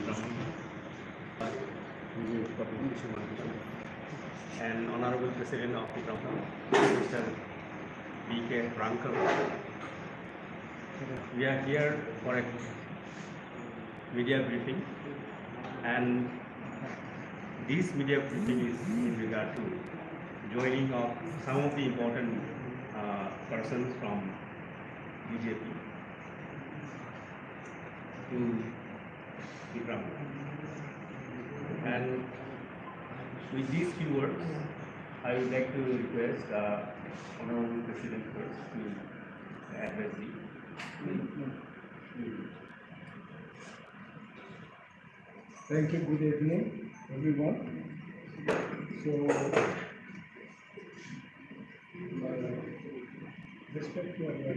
Brahman, and Honorable President of the company, Mr. B.K. Rankal. We are here for a media briefing, and this media briefing is in regard to joining of some of the important persons from BJP to the ground. And with these few words, I would like to request Honorable President first to address the. Thank you. Good evening, everyone. So, respect to our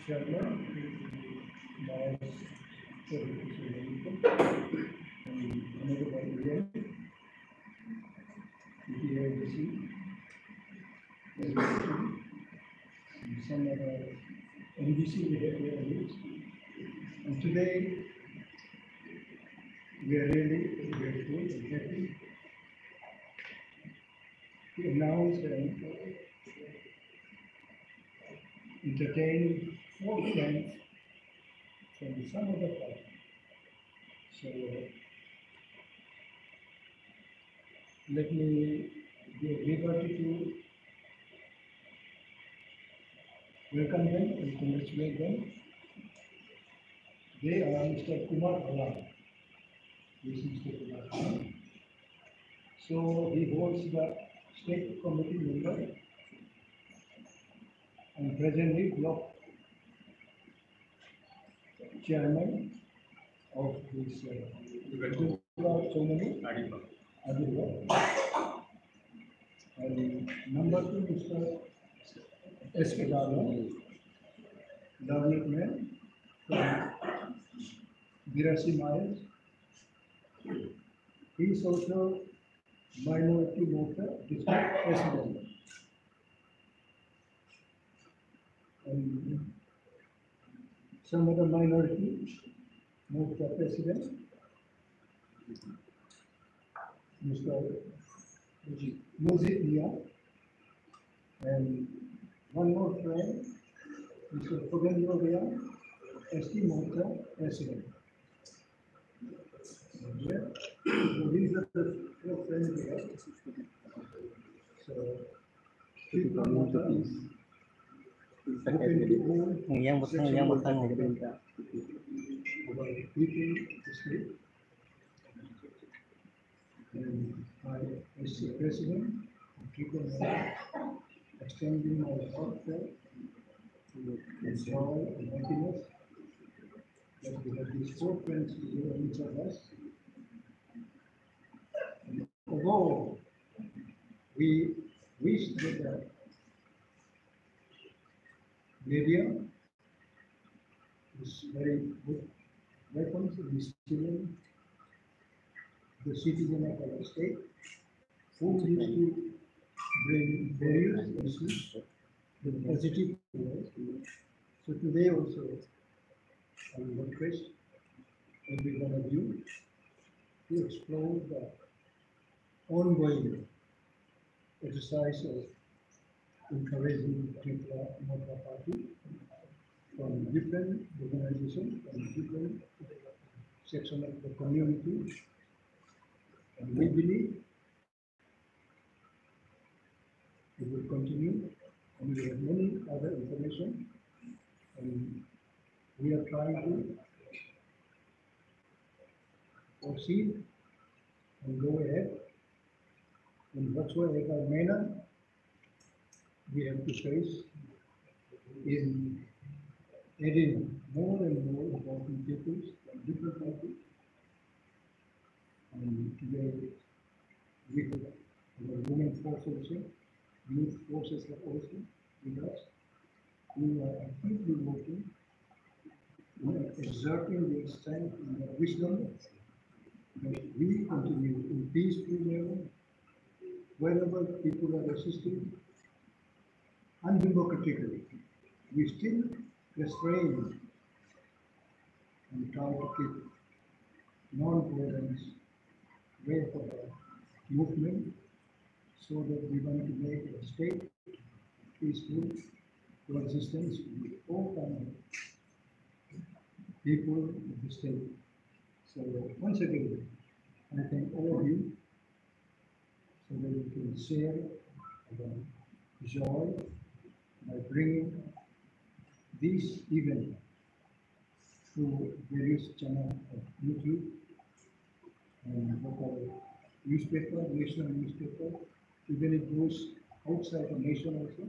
chairman, and honorable Indian, PTIDC, and some other NDC colleagues. And today, we are really grateful and happy to announce and entertain 4 friends from some other party. So let me give liberty to welcome them and congratulate them. They are Mr. Kumar Bhalan. This is Mr. Kumar Bhalan. So he holds the state committee member and presently block chairman of this ceremony, Adibba. And number 2, Mr. S. Kedara, development from Birasi Miles. He is also Minority Morta District President. And some other minority Morta President, Mr. Muzid Nia, and one more friend, Mr. Pogandro Ria, ST Morta President. So these are the 4 friends we have. So, yang bertang and I, as the President, extending my heartfelt joy and happiness that we have these 4 friends here, each of us. And although we wish that the media is very good weapons in instilling the citizen of our state who used to bring various issues with positive ways. So today also I will request every one of you to explore the ongoing exercise of encouraging people of the party from different organizations, from different sections of the community. And we believe it will continue, and we have many other information, and we are trying to proceed and go ahead in whatsoever manner we have to face in adding more and more important people from different countries. And today we have our women force also, youth forces are also with us, who are actively working, exerting the strength and the wisdom that we continue in peaceful manner, wherever people are resisting undemocratically. We still restrain and try to keep non-violence way for the movement, so that we want to make a state peaceful coexistence with all kinds of people of the state. So once again, I thank all of you so that we can share the joy by bringing this event through various channels of YouTube and local newspaper, national newspaper, even it goes outside the nation also.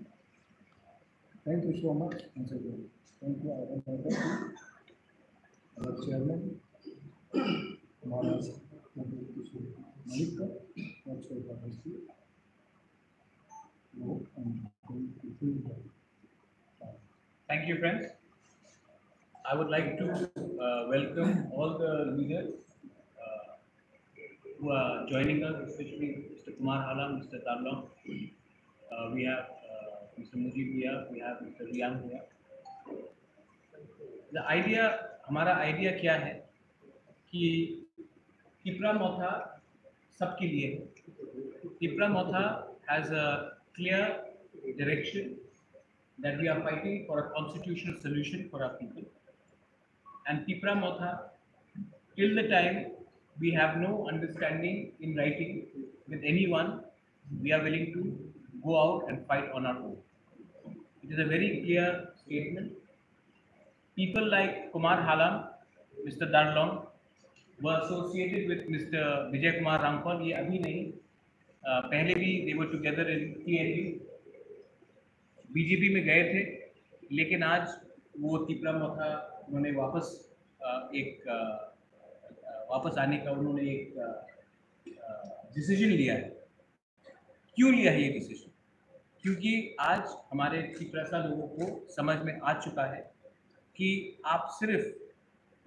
Thank you so much once again. Thank you, our chairman, Maharaj Malika, also the Thank you, friends. I would like to welcome all the leaders who are joining us, especially Mr. Kumar Halam, Mr. Darlong. We have Mr. Mujib here, we have Mr. Riyang here. The idea, हमारा idea क्या है कि तिपरा मोथा सबके लिए है. तिपरा मोथा has a clear direction that we are fighting for a constitutional solution for our people. And Tipra Motha, till the time we have no understanding in writing with anyone, we are willing to go out and fight on our own. It is a very clear statement. People like Kumar Halam, Mr. Darlong, were associated with Mr. Vijay Kumar Ramphal. ये अभी नहीं, पहले भी they were together in TNU. BJP में गए थे, लेकिन आज वो तिपरा मोथा उन्होंने वापस आने का उन्होंने एक डिसीजन लिया है. क्यों लिया है ये डिसीजन? क्योंकि आज हमारे तिपरासा लोगों को समझ में आ चुका है कि आप सिर्फ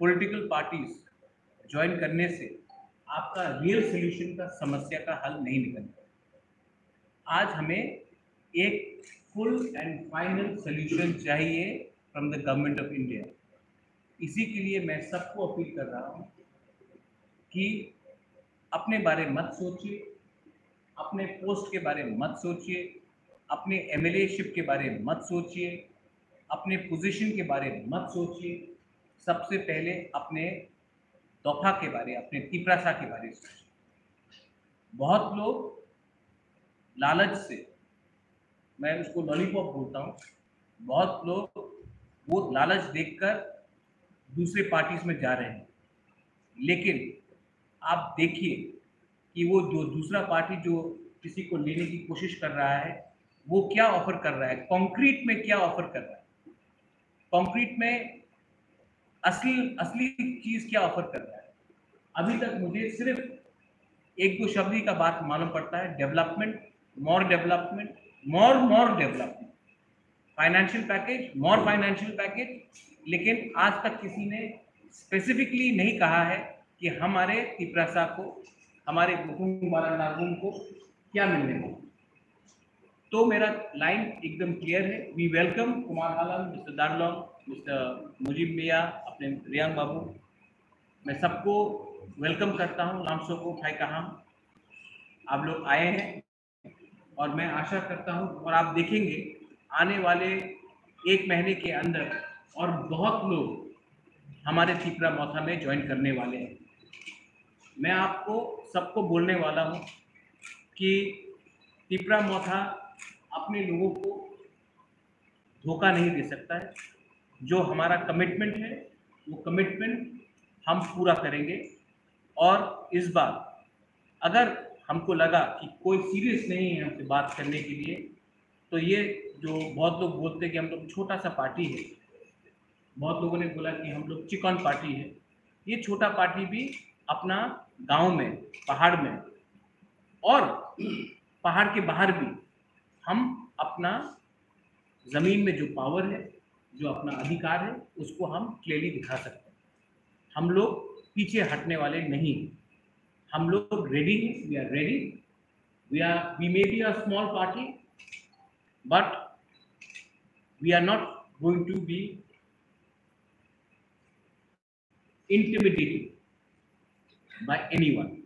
पॉलिटिकल पार्टीज ज्वाइन करने से आपका रियल सोल्यूशन का समस्या का हल नहीं निकलता. आज हमें एक फुल एंड फाइनल सोल्यूशन चाहिए from the government of India. इसी के लिए मैं सबको अपील कर रहा हूँ कि अपने बारे मत सोचिए, अपने पोस्ट के बारे में मत सोचिए, अपने एमएलएशिप के बारे में मत सोचिए, अपने पोजीशन के बारे में मत सोचिए. सबसे पहले अपने दफा के बारे, अपने तिपरासा के बारे में सोचिए. बहुत लोग लालच से, मैं उसको लॉलीपॉप बोलता हूँ, बहुत लोग वो लालच देखकर दूसरे पार्टीज में जा रहे हैं. लेकिन आप देखिए कि वो जो दूसरा पार्टी जो किसी को लेने की कोशिश कर रहा है, वो क्या ऑफर कर रहा है, कॉन्क्रीट में क्या ऑफर कर रहा है, कॉन्क्रीट में असली चीज़ क्या ऑफर कर रहा है. अभी तक मुझे सिर्फ एक दो शब्द का बात मालूम पड़ता है, डेवलपमेंट, मोर डेवलपमेंट, मोर डेवलपमेंट, फाइनेंशियल पैकेज, मोर फाइनेंशियल पैकेज. लेकिन आज तक किसी ने स्पेसिफिकली नहीं कहा है कि हमारे तिपरासा को, हमारे बुकुंग बारा नागुम को क्या मिलने को. तो मेरा लाइन एकदम क्लियर है. We welcome Kumar Halam, mister Darlong, mister Mujib Miya, अपने रियांग बाबू. मैं सबको वेलकम करता हूँ. लामसो को भाई कहा आप लोग आए हैं और मैं आशा करता हूँ, और आप देखेंगे आने वाले एक महीने के अंदर और बहुत लोग हमारे तिपरा मोथा में ज्वाइन करने वाले हैं. मैं आपको सबको बोलने वाला हूँ कि तिपरा मोथा अपने लोगों को धोखा नहीं दे सकता है. जो हमारा कमिटमेंट है वो कमिटमेंट हम पूरा करेंगे. और इस बार अगर हमको लगा कि कोई सीरियस नहीं है हमसे बात करने के लिए, तो ये जो बहुत लोग बोलते हैं कि हम लोग छोटा सा पार्टी है, बहुत लोगों ने बोला कि हम लोग चिकन पार्टी है. ये छोटा पार्टी भी अपना गांव में, पहाड़ में और पहाड़ के बाहर भी हम अपना ज़मीन में जो पावर है, जो अपना अधिकार है, उसको हम क्लियरली दिखा सकते हैं. हम लोग पीछे हटने वाले नहीं. हम लोग रेडी हैं. We are ready. We may be a small party, but we are not going to be intimidated. by anyone.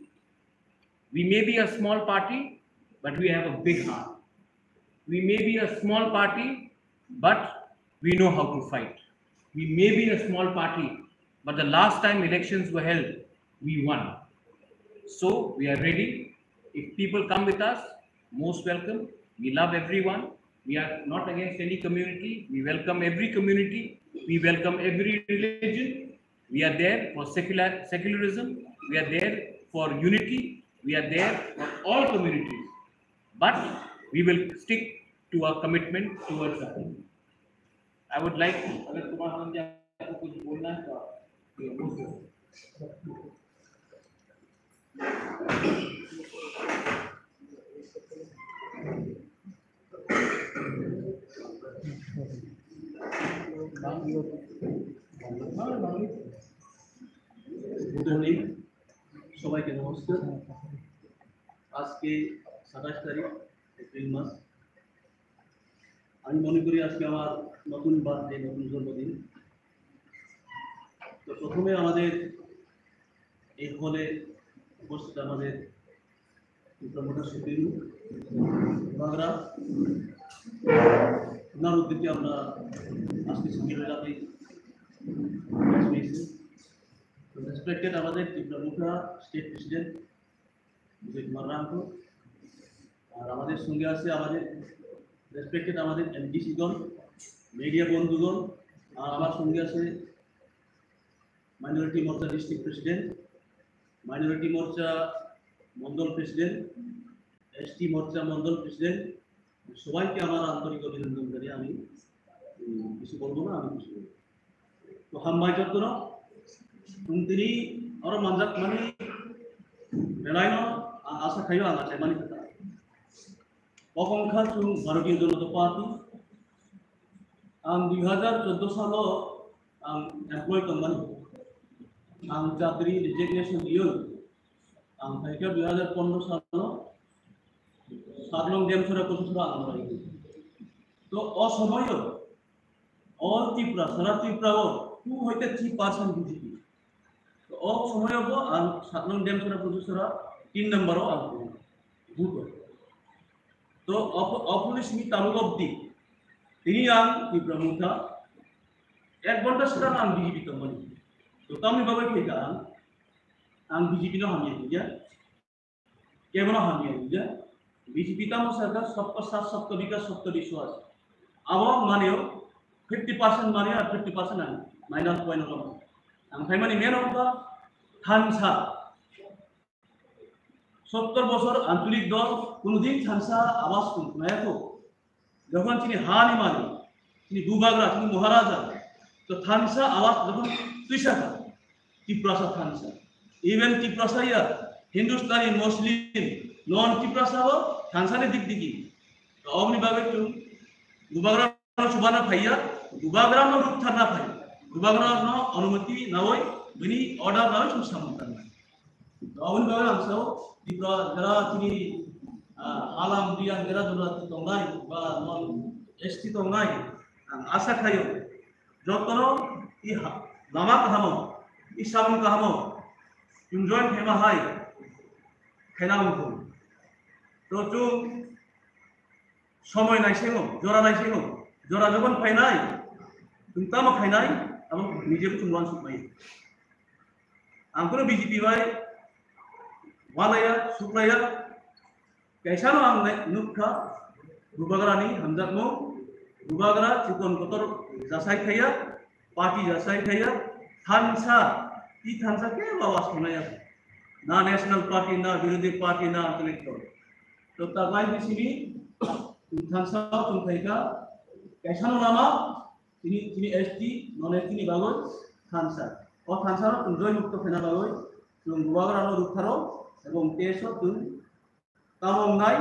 We may be a small party, but we have a big heart. We may be a small party, but we know how to fight. We may be a small party, but the last time elections were held, we won. So we are ready. If people come with us, most welcome. We love everyone. We are not against any community. We welcome every community. We welcome every religion. We are there for secularism. We are there for unity. We are there for all communities. But we will stick to our commitment towards that. I would like, अगर तुम्हारा हम आपको कुछ बोलना है तो आप बोल सकते हो। গুড মর্নিং সবাইকে নমস্কার। আজকে 27 তারিখ এপ্রিল মাস। আমি মনে করি আজকে আমার নতুন বার্থডে, নতুন জন্মদিন। তো প্রথমে আমাদের এই হলে উপস্থিত আমাদের প্রমোটার সুপ্রিম বাগরা, ওনার উদ্যোগে আমরা আজকে সঙ্গীর এলাকায় রেসপেক্টেড আমাদের ত্রিপুরা স্টেট প্রেসিডেন্ট বিজয় কুমার রামকো, আর আমাদের সঙ্গে আছে আমাদের রেসপেক্টেড আমাদের এমডিসিগণ, মিডিয়া বন্ধুগণ, আর আমার সঙ্গে আছে মাইনরিটি মোর্চা ডিস্ট্রিক্ট প্রেসিডেন্ট, মাইনরিটি মোর্চা মন্ডল প্রেসিডেন্ট, এসটি মোর্চা মন্ডল প্রেসিডেন্ট। সবাইকে আমার আন্তরিক অভিনন্দন জানিয়ে আমি কিছু বলবো না, আমি কিছু বলবো। তো হাম্বাই যত্ন তিনি আরো মানজাত মানে বেলায় আশা খাইও আনা চাই মানে কথা অকংখা চুং ভারতীয় জনতা পার্টি आं 2014 सालाव आं एमप्लय दंमोन। आं चाकरी रिजिगनेशन दियो। आं फायखा 2015 सालाव सागलं डेमसरा कोसरा आं लायो। तो असमय ऑल त्रिपुरा सारा त्रिपुरा 203% बीजेपी। तो असमय आं सागलं डेमसरा कोसरा 3 नंबर आं भूत। तो अपुलिसनि taluk अब्दि ini yang di Pramuka, घंटा sekarang ang BJP teman. तो कम बाबा क्या ang BJP ना हम ये दिया, क्या बना हम ये दिया, BJP का सरकार सबका साथ सबका विकास सबका विश्वास। अब माने 50% माने 50% आने, माइनस पॉइंट होगा। ang kaya mani meron ka থানসা 70 বছর আঞ্চলিক দল কোনদিন থানসা আওয়াজ শুনতো না। এত যখন তিনি হানি মানি তিনি দুবাগরা তিনি মহারাজা তো থানসা আওয়াজ যখন তুইসাকা ত্রিপুরাসা থানসা ইভেন ত্রিপুরাসা ইয়া হিন্দুস্তানি মুসলিম নন ত্রিপুরাসাও থানসানে দিক দিকি তো অমনি ভাবে তো দুবাগরা সুবানা ভাইয়া দুবাগরা নো রূপথানা ভাই দুবাগরা নো অনুমতি নাওই বিনি অর্ডার নাওই সুসামতান তো অমনি ভাবে আমসাও ত্রিপুরা যারা তিনি alam dia negara dulu tongai ba non esti tongai asa khayo jotono i lama kahamo i sabun kahamo enjoy hema hai khainam ko to tu সময় নাই সেও জোড়া নাই সেও জোড়া যখন পাই নাই তুমি তামা খাই নাই এবং নিজেকে তুমি লঞ্চ পাই আমগুলো বিজেপি ভাই ওয়ালায়া সুপ্রায়া कैसा नो आंग नुखा दुबागरानी हमजाकमो दुबागरा चिकन कोतर जासाय खाया पार्टी जासाय खाया थानसा ई थानसा के बावास खनाया ना नेशनल पार्टी ना विरोधी पार्टी ना कलेक्टर तो तगलाई बिसिनी थानसा तुम खायका कैसा नो नामा तिनी तिनी एसटी नन एसटी बागो थानसा और थानसा तुम जय मुक्त फेना बागो तुम दुबागरा नो रुखारो एवं तेसो तुम Tamong nai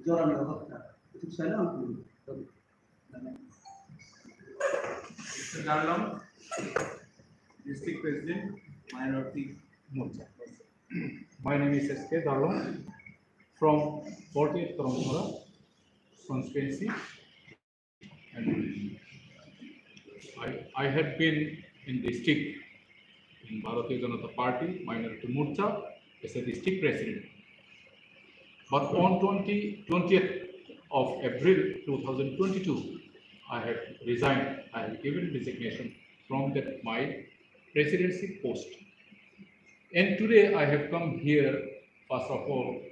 joran yo hakta. Itu saya nak tu. Mr. Darlong, District President, Minority Morcha. My name is S.K. Darlong from 40th Karamthora constituency, and I had been in district in Bharatiya Janata Party, Minority Morcha, as a district president. But on 20th of April 2022, I have resigned. I have given resignation from my presidency post. And today I have come here. First of all,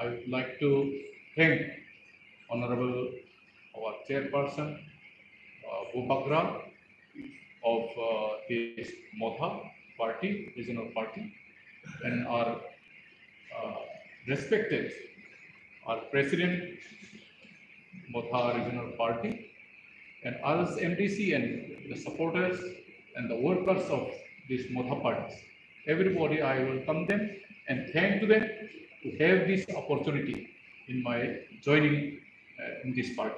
I would like to thank Honorable our chairperson, Bhubagra of this Modha party, regional party, and our respected our president, Modha regional party, and others MDC and the supporters and the workers of these Modha parties. Everybody, I welcome them and thank to them to have this opportunity in my joining in this party.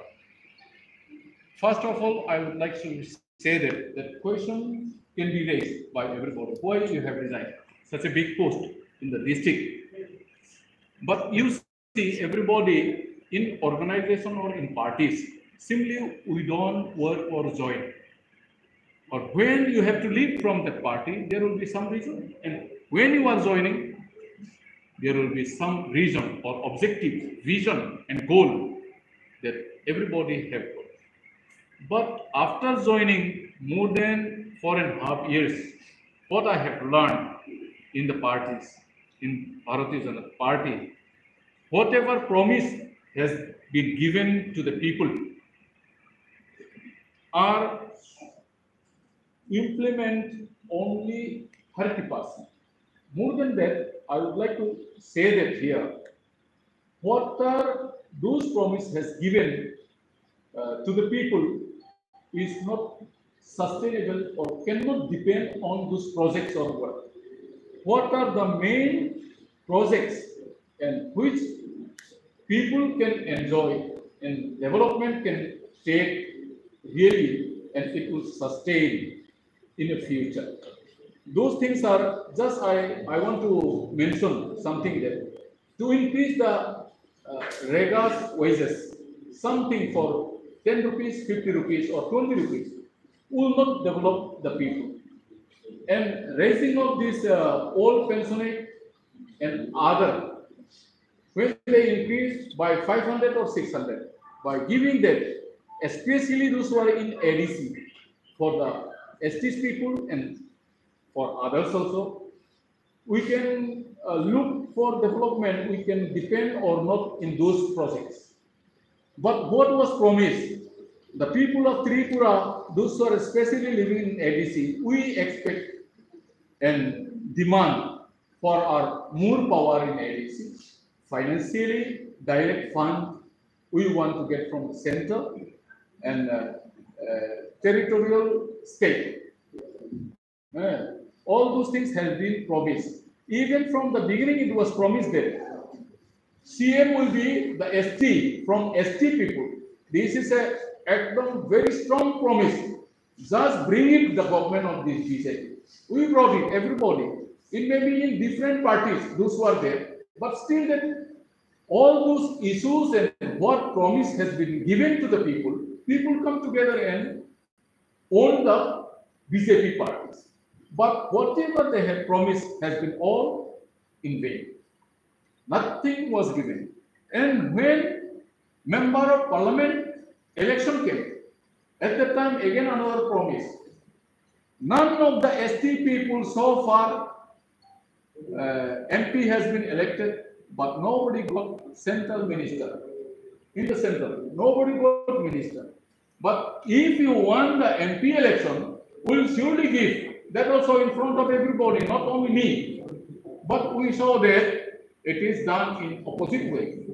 First of all, I would like to say that the question can be raised by everybody. Why you have resigned such a big post in the district? But you see, everybody in organization or in parties, simply we don't work or join. Or when you have to leave from that party, there will be some reason. And when you are joining, there will be some reason or objective, vision and goal that everybody have got. But after joining more than 4.5 years, what I have learned in the parties, in Bharatiya Janata Party, whatever promise has been given to the people are implement only 30%. More than that, I would like to say that here, what are those promises has given to the people is not sustainable or cannot depend on those projects or work. What are the main projects and which people can enjoy and development can take really and it will sustain in the future. Those things are just, I want to mention something that to increase the regas wages, something for 10 rupees, 50 rupees or 20 rupees will not develop the people. And raising of this old pensionate and other, when they increase by 500 or 600, by giving that, especially those who are in ADC, for the STs people and for others also, we can look for development, we can depend or not in those projects. But what was promised, the people of Tripura, those who are especially living in ADC, we expect and demand for our more power in ADC, financially, direct fund, we want to get from the center and territorial state. All those things have been promised. Even from the beginning, it was promised that CM will be the ST from ST people. This is a very strong promise. Just bring it the government of this BJP. We brought it, everybody. It may be in different parties, those who are there, but still that all those issues and what promise has been given to the people, people come together and own the BJP parties. But whatever they have promised has been all in vain. Nothing was given. And when member of parliament election came, at that time again another promise. None of the ST people so far MP has been elected, but nobody got central minister. In the central, nobody got minister. But if you want the MP election, we'll surely give. That also in front of everybody, not only me. But we saw that it is done in opposite way.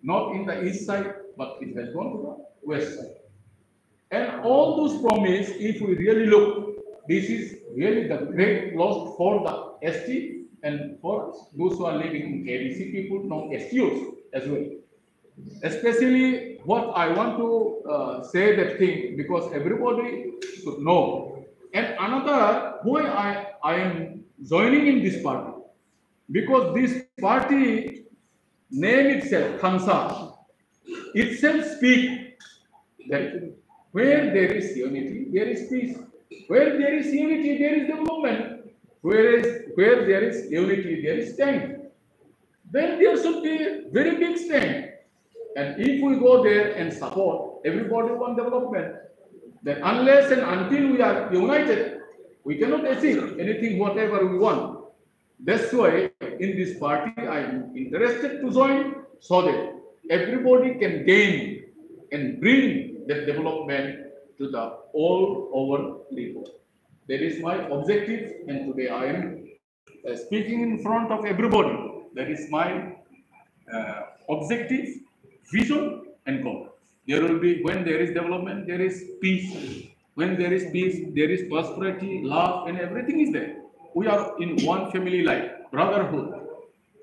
Not in the east side, but it has gone to the west side. And all those promises, if we really look, this is really the great loss for the ST and for those who are living in ADC people, non-STOs as well. Especially what I want to say that thing, because everybody should know. And another, why I am joining in this party, because this party name itself, Khansa, itself speak that where there is unity, there is peace. Where there is unity, there is development. where there is unity, there is strength. Then there should be very big strength. And if we go there and support everybody on development, then unless and until we are united, we cannot achieve anything whatever we want. That's why in this party I am interested to join so that everybody can gain and bring the development to the all over level. That is my objective, and today I am speaking in front of everybody. That is my objective, vision, and goal. There will be, when there is development, there is peace. When there is peace, there is prosperity, love, and everything is there. We are in one family life, brotherhood.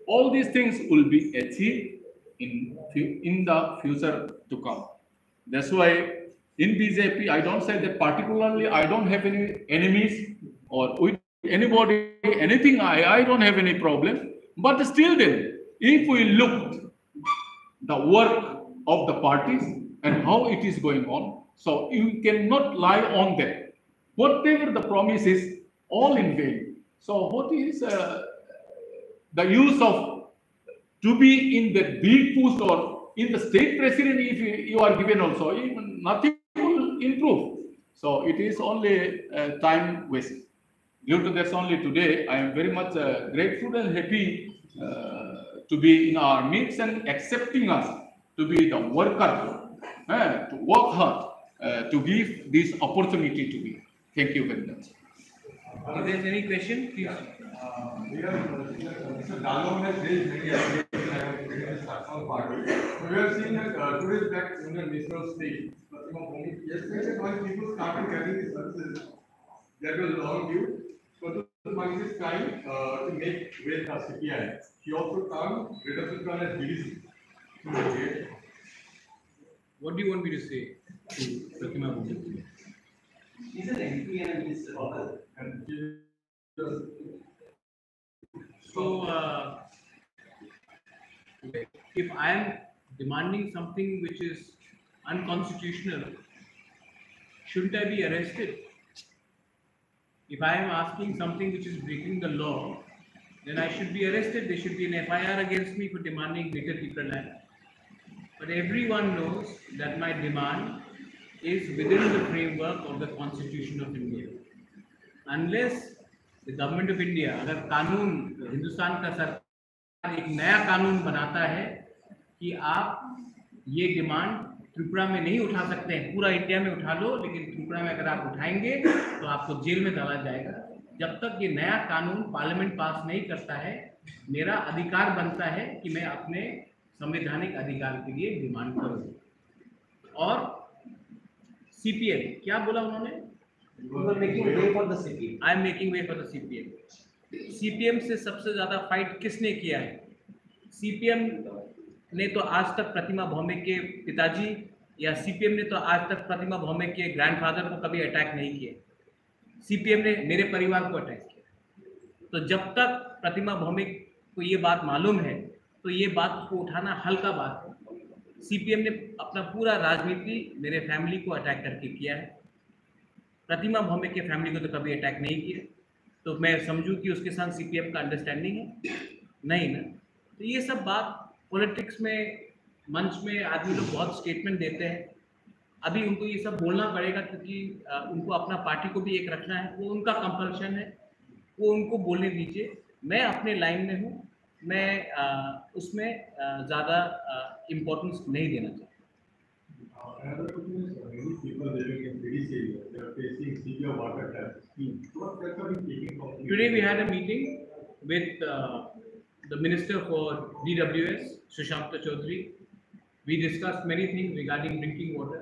All these things will be achieved in the future to come. That's why in BJP, I don't say that particularly I don't have any enemies or with anybody, anything, I don't have any problem. But still then, if we look the work of the parties and how it is going on, so you cannot lie on them. Whatever the promise is, all in vain. So what is the use of to be in the big post or in the state president if you are given also, even nothing will improve. So it is only time wasting. Due to this only today, I am very much grateful and happy to be in our midst and accepting us to be the worker, to work hard, to give this opportunity to me. Thank you very much. If there is any question, please. Mr. Dalom has raised many allegations within the National Party. So we are seeing that today's back in the Minister of State, yesterday when people started getting the services that was long due, so the money is trying to make with CPI. He also found reduction plan as BDC. What do you want me to say to Pratima Bhumi? He's an MP and he's local. So, if I am demanding something which is unconstitutional, shouldn't I be arrested? If I am asking something which is breaking the law, then I should be arrested. There should be an FIR against me for demanding greater Tipra land. But everyone knows that my demand is within the framework of the Constitution of India. Unless the government of India, अगर कानून हिंदुस्तान का सरकार एक नया कानून बनाता है कि आप ये डिमांड त्रिपुरा में नहीं उठा सकते हैं, पूरा इंडिया में उठा लो, लेकिन त्रिपुरा में अगर आप उठाएंगे तो आपको जेल में डाला जाएगा। जब तक ये नया कानून पार्लियामेंट पास नहीं करता है, मेरा अधिकार बनता है कि मैं अपने संवैधानिक अधिकार के लिए डिमांड करूं। और सीपीएम क्या बोला उन्होंने? making way for the CPM. I am making way for the CPM. CPM से सबसे ज्यादा फाइट किसने किया है? सीपीएम ने तो आज तक प्रतिमा भौमिक के पिताजी या सीपीएम ने तो आज तक प्रतिमा भौमिक के ग्रैंडफादर को कभी अटैक नहीं किया। सीपीएम ने मेरे परिवार को अटैक किया। तो जब तक प्रतिमा भौमिक को ये बात मालूम है तो ये बात को उठाना हल्का बात है। सीपीएम ने अपना पूरा राजनीति मेरे फैमिली को अटैक करके किया है। प्रतिमा भौमिक के फैमिली को तो कभी अटैक नहीं किया। तो मैं समझूं कि उसके साथ सीपीएम का अंडरस्टैंडिंग है? नहीं ना। तो ये सब बात पॉलिटिक्स में मंच में आदमी लोग बहुत स्टेटमेंट देते हैं। अभी उनको ये सब बोलना पड़ेगा क्योंकि उनको अपना पार्टी को भी एक रखना है, वो उनका कंपल्शन है, वो उनको बोलने दीजिए। मैं अपने लाइन में हूँ, मैं उसमें ज़्यादा इम्पोर्टेंस नहीं देना चाहता। Another question is, many people living in BDC area, they are facing severe water taps. What steps are you taking from here? Today we had a meeting with the Minister for DWS, Sushanta Chaudhary. We discussed many things regarding drinking water.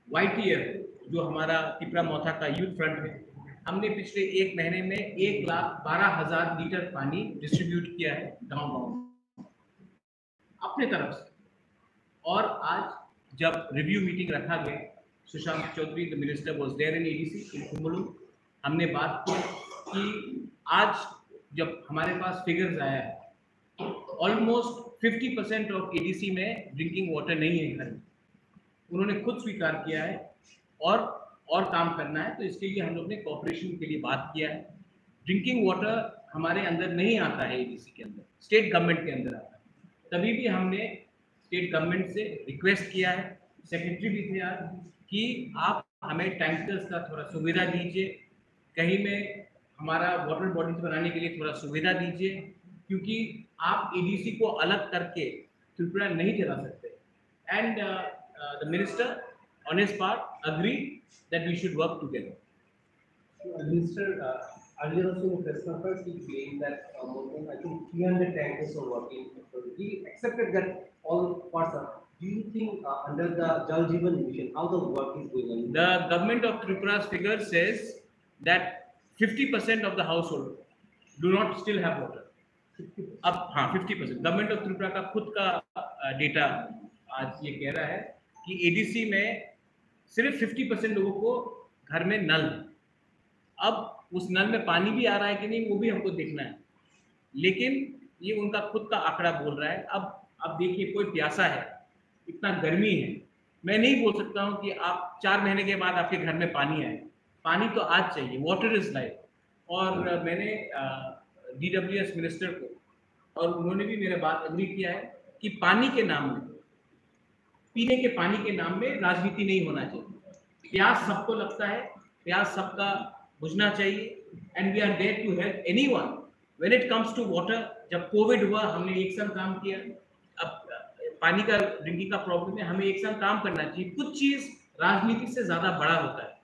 YTF जो हमारा तिपरा मोथा का youth front है, हमने पिछले एक महीने में 1,12,000 litre पानी डिस्ट्रीब्यूट किया है गांव-गांव अपने तरफ से। और आज जब रिव्यू मीटिंग रखा गया, Sushant Chowdhury the minister was there in ADC in कुंबलू, हमने बात की कि आज जब हमारे पास फिगर्स आया है ऑलमोस्ट 50% ऑफ एडीसी में ड्रिंकिंग वाटर नहीं है घर में। उन्होंने खुद स्वीकार किया है और काम करना है। तो इसके लिए हम लोग ने कोऑपरेशन के लिए बात किया है। ड्रिंकिंग वाटर हमारे अंदर नहीं आता है एडीसी के अंदर, स्टेट गवर्नमेंट के अंदर आता है। तभी भी हमने स्टेट गवर्नमेंट से रिक्वेस्ट किया है, सेक्रेटरी भी थे आज, कि आप हमें टैंकर्स का थोड़ा सुविधा दीजिए, कहीं में हमारा वाटर बॉडीज बनाने के लिए थोड़ा सुविधा दीजिए, क्योंकि आप एडीसी को अलग करके त्रिपुरा नहीं चला सकते। And the minister on his part agreed that we should work together. Minister, earlier also in the press conference he claimed that more than I think 300 tankers are working. So he accepted that all parts are. Do you think under the Jal Jeevan Mission how the work is going on? The government of Tripura's figure says that 50% of the household do not still have water. अब हाँ 50% government of Tripura का खुद का data आज ये कह रहा है कि एडीसी में सिर्फ 50% लोगों को घर में नल है। अब उस नल में पानी भी आ रहा है कि नहीं वो भी हमको देखना है, लेकिन ये उनका खुद का आंकड़ा बोल रहा है। अब देखिए कोई प्यासा है, इतना गर्मी है, मैं नहीं बोल सकता हूँ कि आप 4 महीने के बाद आपके घर में पानी आए। पानी तो आज चाहिए, वाटर इज लाइफ। और मैंने DWS मिनिस्टर को, और उन्होंने भी मेरे बात एग्री किया है कि पानी के नाम में, पीने के पानी के नाम में राजनीति नहीं होना चाहिए। प्यास सबको लगता है, प्यास सबका बुझना चाहिए, and we are there to help anyone when it comes to water. जब कोविड हुआ हमने एक संग काम किया, अब पानी का ड्रिंकिंग का प्रॉब्लम है, हमें एक संग काम करना चाहिए। कुछ चीज़ राजनीति से ज़्यादा बड़ा होता है,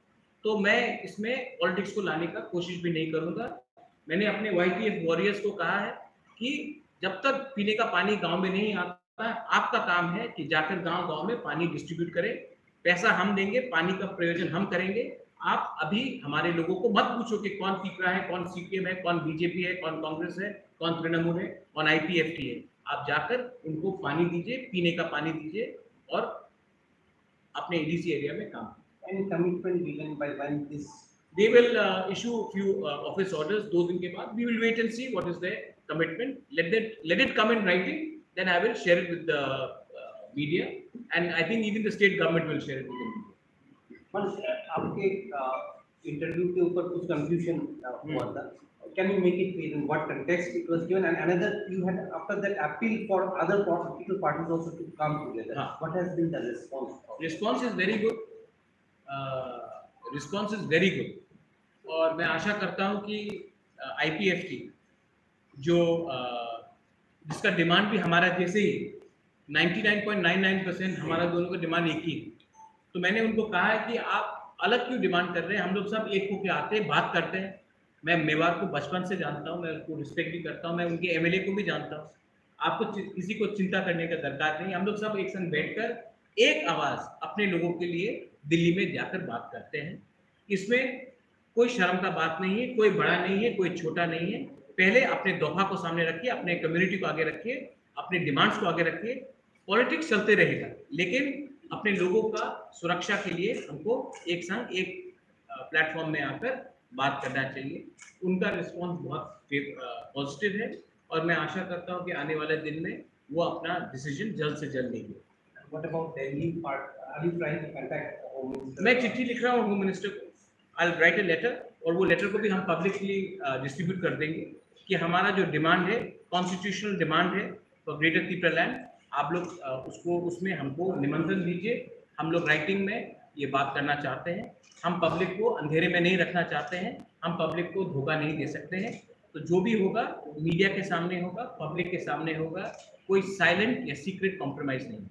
तो मैं इसमें पॉलिटिक्स को लाने का कोशिश भी नहीं करूँगा। मैंने अपने YTF वॉरियर्स को कहा है कि जब तक पीने का पानी गाँव में नहीं आता, आपका काम है कि जाकर गांव-गांव में पानी डिस्ट्रीब्यूट करें। पैसा हम देंगे, पानी का प्रयोजन हम करेंगे। आप अभी हमारे लोगों को मत पूछो कि कौन त्रिपुरा है, कौन CPM है, कौन BJP है, कौन कांग्रेस है, कौन तृणमूल है, कौन IPFT है। आप जाकर उनको पानी दीजिए, पीने का पानी दीजिए और अपने एडीसी एरिया में काम करें। Any commitment given by when this? They will issue few office orders। 2 दिन के बाद we will wait and see what is their commitment. Let it come in writing. Then I will share it with the media, and I think even the state government will share it with the media. Once आपके interview के ऊपर कुछ confusion हुआ था, can you make it clear in what context it was given? And another, you had after that appeal for other political parties also to come together. What has been the response? Response is very good. Response is very good. और मैं आशा करता हूँ कि IPFT जो जिसका demand भी हमारा जैसे ही 99.99% हमारा दोनों का डिमांड एक ही है। तो मैंने उनको कहा है कि आप अलग क्यों डिमांड कर रहे हैं, हम लोग सब एक होकर आते हैं, बात करते हैं। मैं मेवाड़ को बचपन से जानता हूँ, मैं उनको रिस्पेक्ट भी करता हूँ, मैं उनके MLA को भी जानता हूँ। आपको किसी को चिंता करने का दरकार नहीं। हम लोग सब एक संग बैठकर एक आवाज़ अपने लोगों के लिए दिल्ली में जाकर बात करते हैं। इसमें कोई शर्म का बात नहीं है, कोई बड़ा नहीं है, कोई छोटा नहीं है। पहले अपने दोहा को सामने रखिए, अपने कम्युनिटी को आगे रखिए, अपने डिमांड्स को आगे रखिए। पॉलिटिक्स चलते रहेगा, लेकिन अपने लोगों का सुरक्षा के लिए हमको एक संग एक प्लेटफॉर्म में आकर बात करना चाहिए। उनका रिस्पॉन्स बहुत पॉजिटिव है और मैं आशा करता हूँ कि आने वाले दिन में वो अपना डिसीजन जल्द से जल्द लेंगे। What about Delhi part? Are you trying to contact the Home Minister? मैं चिट्ठी लिख रहा हूँ होम मिनिस्टर को, I'll write a letter, और वो लेटर को भी हम पब्लिकली डिस्ट्रीब्यूट कर देंगे कि हमारा जो डिमांड है, कॉन्स्टिट्यूशनल डिमांड है फॉर ग्रेटर त्रिपुरा लैंड, आप लोग उसको उसमें हमको निमंत्रण दीजिए। हम लोग राइटिंग में ये बात करना चाहते हैं। हम पब्लिक को अंधेरे में नहीं रखना चाहते हैं, हम पब्लिक को धोखा नहीं दे सकते हैं। तो जो भी होगा मीडिया के सामने होगा, पब्लिक के सामने होगा, कोई साइलेंट या सीक्रेट कॉम्प्रोमाइज़ नहीं।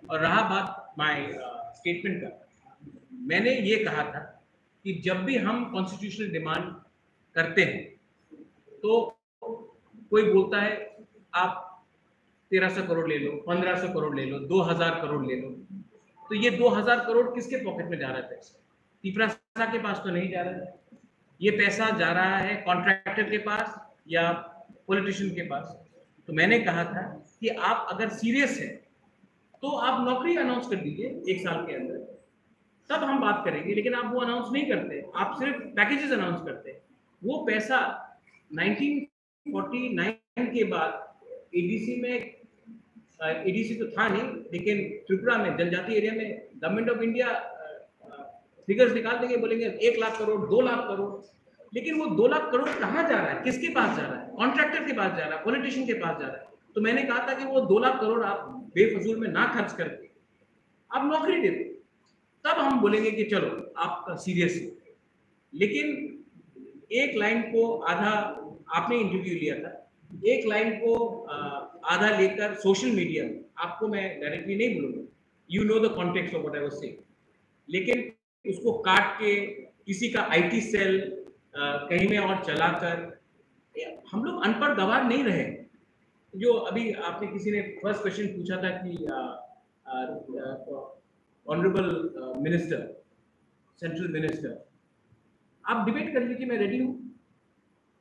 और रहा बात माय स्टेटमेंट का, मैंने ये कहा था कि जब भी हम कॉन्स्टिट्यूशनल डिमांड करते हैं तो कोई बोलता है आप 1300 करोड़ ले लो, 1500 करोड़ ले लो, 2000 करोड़ ले लो। तो ये 2000 करोड़ किसके पॉकेट में जा रहा है पैसा? त्रिपुरा के पास तो नहीं जा रहा है। ये पैसा जा रहा है कॉन्ट्रैक्टर के पास या पॉलिटिशियन के पास। तो मैंने कहा था कि आप अगर सीरियस है तो आप नौकरी अनाउंस कर दीजिए 1 साल के अंदर, तब हम बात करेंगे। लेकिन आप वो अनाउंस नहीं करते, आप सिर्फ पैकेजेस अनाउंस करते हैं। वो पैसा 1949 के बाद एडीसी में, एडीसी तो था नहीं, लेकिन त्रिपुरा में जनजाति एरिया में गवर्नमेंट ऑफ इंडिया फिगर्स निकाल देंगे, बोलेंगे 1 लाख करोड़, 2 लाख करोड़। लेकिन वो 2 लाख करोड़ कहाँ जा रहा है, किसके पास जा रहा है? कॉन्ट्रैक्टर के पास जा रहा है, पॉलिटिशियन के पास जा रहा है। तो मैंने कहा था कि वो 2 लाख करोड़ आप बेफजूल में ना खर्च करके आप नौकरी दे दो, तब हम बोलेंगे कि चलो आप सीरियस हो। लेकिन एक लाइन को आधा, आपने इंटरव्यू लिया था, एक लाइन को आधा लेकर सोशल मीडिया, आपको मैं डायरेक्टली नहीं बोलूंगा, you know the context of what I was saying, लेकिन उसको काट के किसी का आईटी सेल कहीं में और चलाकर, हम लोग अनपढ़ गवार नहीं रहे। जो अभी आपने किसी ने फर्स्ट क्वेश्चन पूछा था कि ऑनरेबल मिनिस्टर, सेंट्रल मिनिस्टर, आप डिबेट कर लीजिए, मैं रेडी हूँ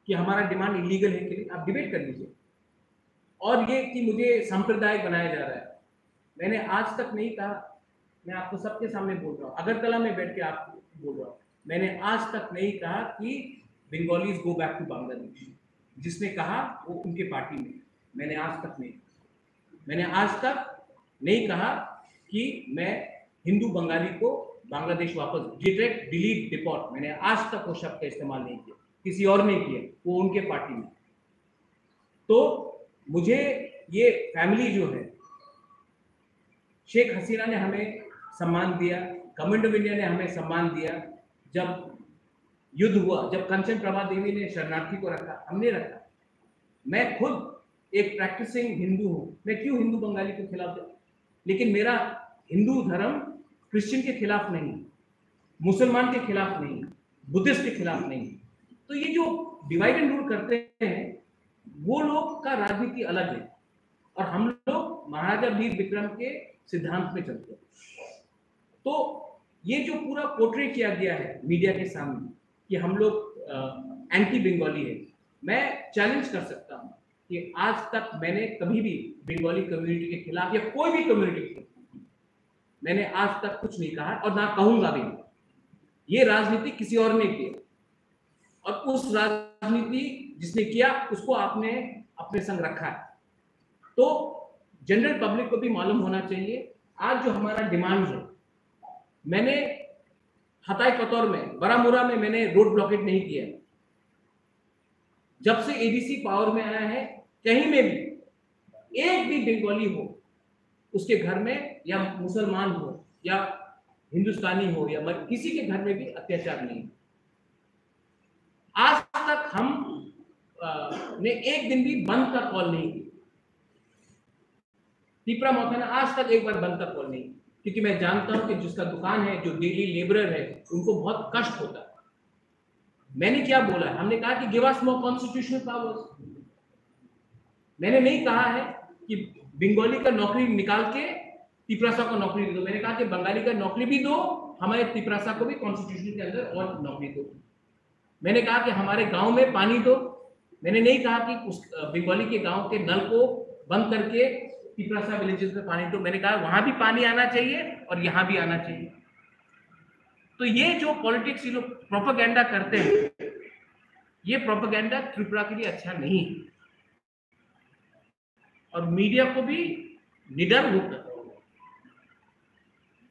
कि हमारा डिमांड इलीगल है कि नहीं, आप डिबेट कर लीजिए। और ये कि मुझे सांप्रदायिक बनाया जा रहा है, मैंने आज तक नहीं कहा, मैं आपको सबके सामने बोल रहा हूँ, अगरतला में बैठ के आप बोल रहा हूँ, मैंने आज तक नहीं कहा कि Bengalis go back to Bangladesh. जिसने कहा वो उनके पार्टी में, मैंने आज तक नहीं, मैंने आज तक नहीं कहा कि मैं हिंदू बंगाली को बांग्लादेश वापस डिटेक्ट, डिलीट, डिपोर्ट, मैंने आज तक वो शब्द का इस्तेमाल नहीं किया, किसी और ने किया, वो उनके पार्टी में। तो मुझे ये फैमिली जो है, शेख हसीना ने हमें सम्मान दिया, गवर्नमेंट ऑफ इंडिया ने हमें सम्मान दिया, जब युद्ध हुआ, जब कंचन प्रभा देवी ने शरणार्थी को रखा, हमने रखा। मैं खुद एक प्रैक्टिसिंग हिंदू हूँ, मैं क्यों हिंदू बंगाली के खिलाफ जाऊँ? लेकिन मेरा हिंदू धर्म क्रिश्चियन के खिलाफ नहीं, मुसलमान के खिलाफ नहीं, बुद्धिस्ट के खिलाफ नहीं। तो ये जो डिवाइड एंड रूल करते हैं, वो लोग का राजनीति अलग है, और हम लोग महाराजा वीर विक्रम के सिद्धांत में चलते हैं। तो ये जो पूरा पोर्ट्रे किया गया है मीडिया के सामने कि हम लोग एंटी बंगाली है, मैं चैलेंज कर सकता हूँ कि आज तक मैंने कभी भी बंगाली कम्युनिटी के खिलाफ या कोई भी कम्युनिटी के खिलाफ मैंने आज तक कुछ नहीं कहा, और ना कहूंगा भी। ये राजनीति किसी और ने किया, और उस राजनीति जिसने किया उसको आपने अपने संग रखा है। तो जनरल पब्लिक को भी मालूम होना चाहिए आज जो हमारा डिमांड है। मैंने हताई कतौर में, बरामुरा में मैंने रोड ब्लॉकेट नहीं किया। जब से एडीसी पावर में आया है, कहीं में भी एक भी बंगाली हो उसके घर में, या मुसलमान हो या हिंदुस्तानी हो या किसी के घर में भी अत्याचार नहीं। आज तक हम ने एक दिन भी बंद का कॉल नहीं किया। तिपरा मोथा ने आज तक एक बार बंद का कॉल नहीं, क्योंकि मैं जानता हूं कि जिसका दुकान है, जो डेली लेबरर है, उनको बहुत कष्ट होता है। मैंने क्या बोला है? हमने कहा कि गिव अस मोर कॉन्स्टिट्यूशनल पावर्स। मैंने नहीं कहा है कि बंगाली का नौकरी निकाल के तिपरासा को नौकरी दे दो। मैंने कहा कि बंगाली का नौकरी भी दो, हमारे तिपरासा को भी कॉन्स्टिट्यूशन के अंदर और नौकरी दो। मैंने कहा कि हमारे गांव में पानी दो। मैंने नहीं कहा कि उस बंगाली के गांव के नल को बंद करके तिपरासा विलेजेस में पानी दो। मैंने कहा वहां भी पानी आना चाहिए और यहाँ भी आना चाहिए। तो ये जो पॉलिटिक्स ये लोग प्रोपेगेंडा करते हैं, ये प्रोपेगेंडा त्रिपुरा के लिए अच्छा नहीं है। और मीडिया को भी निडर होकर,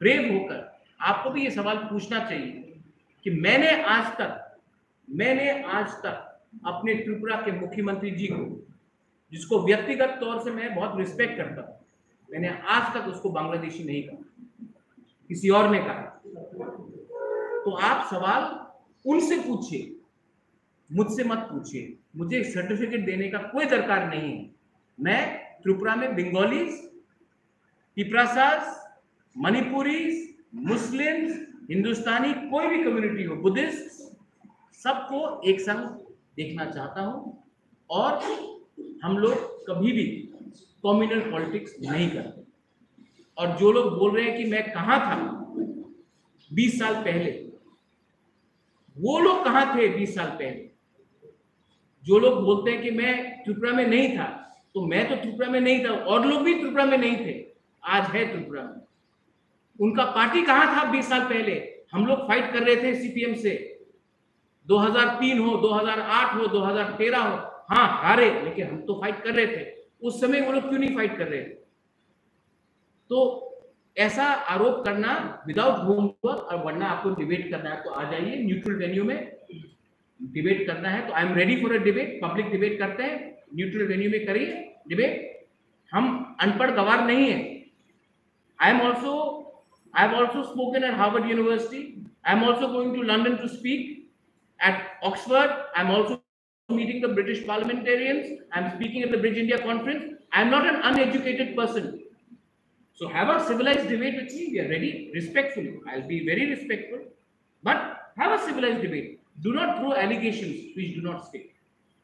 ब्रेव होकर आपको भी ये सवाल पूछना चाहिए कि मैंने आज तक अपने त्रिपुरा के मुख्यमंत्री जी को, जिसको व्यक्तिगत तौर से मैं बहुत रिस्पेक्ट करता हूं, मैंने आज तक उसको बांग्लादेशी नहीं कहा, किसी और ने कहा। तो आप सवाल उनसे पूछिए, मुझसे मत पूछिए। मुझे सर्टिफिकेट देने का कोई दरकार नहीं है। मैं त्रिपुरा में बंगालीज, तिपरासास, मणिपुरीज, मुस्लिम्स, हिंदुस्तानी, कोई भी कम्युनिटी हो, बुद्धिस्ट, सबको एक संग देखना चाहता हूं। और हम लोग कभी भी कम्युनल पॉलिटिक्स नहीं करते। और जो लोग बोल रहे हैं कि मैं कहां था 20 साल पहले, वो लोग कहां थे 20 साल पहले? जो लोग बोलते हैं कि मैं त्रिपुरा में नहीं था, तो मैं तो त्रिपुरा में नहीं था, और लोग भी त्रिपुरा में नहीं थे, आज है त्रिपुरा में। उनका पार्टी कहां था 20 साल पहले? हम लोग फाइट कर रहे थे सीपीएम से, 2003 हो, 2008 हो, 2013 हो, हाँ हारे, लेकिन हम तो फाइट कर रहे थे। उस समय वो लोग क्यों नहीं फाइट कर रहे थे? तो ऐसा आरोप करना विदाउट होमवर्क, और वरना आपको डिबेट करना है तो आ जाइए न्यूट्रल वेन्यू में, डिबेट करना है तो I am ready for a debate, public debate करते हैं, न्यूट्रल वेन्यू में करिए डिबेट। हम अनपढ़ गवार नहीं है। I have also spoken at Harvard University. I am also going to London to speak at Oxford. I am also meeting the British parliamentarians. I am speaking at the Bridge India conference. I am not an uneducated person. So have a civilized debate with me. We are ready, respectfully. I'll be very respectful, but have a civilized debate. Do not throw allegations which do not stick.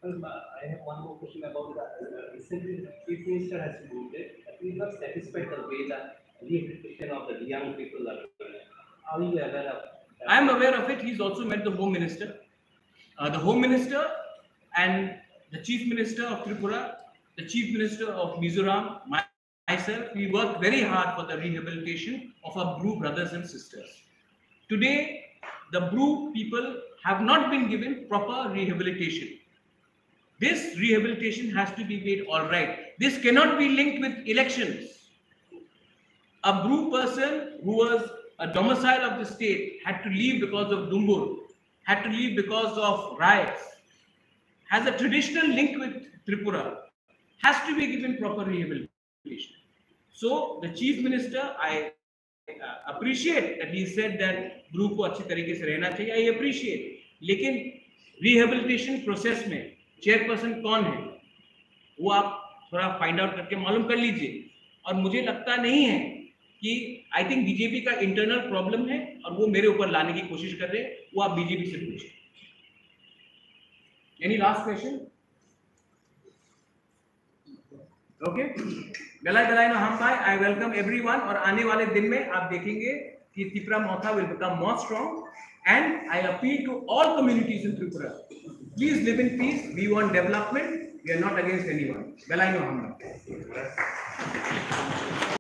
I have one more question about that. Recently, the Chief Minister has stated that he is not satisfied the way that rehabilitation of the young people are doing. Are you aware of that? I am aware of it. He's also met the Home Minister. The Home Minister and the Chief Minister of Tripura, the Chief Minister of Mizoram, myself, we worked very hard for the rehabilitation of our Bru brothers and sisters. Today, the Bru people have not been given proper rehabilitation. This rehabilitation has to be made all right. This cannot be linked with elections. A Bru person who was a domicile of the state had to leave because of Dumbur, had to leave because of riots, has a traditional link with Tripura, has to be given proper rehabilitation. So the Chief Minister, I appreciate that he said that Bru को अच्छी तरीके से रहना चाहिए. I appreciate. लेकिन rehabilitation process में chairperson कौन है वो आप थोड़ा फाइंड आउट करके मालूम कर लीजिए. और मुझे लगता नहीं है कि आई थिंक बीजेपी का इंटरनल प्रॉब्लम है और वो मेरे ऊपर लाने की कोशिश कर रहे हैं. वो आप बीजेपी से पूछिए. Any last question? ओके, गला गलाइनो हम भाई, आई वेलकम एवरीवन. और आने वाले दिन में आप देखेंगे कि Tripura Motha will become more strong. And I appeal to all communities in Tripura, please live in peace. We want development. We are not against anyone. Galaino Hamna.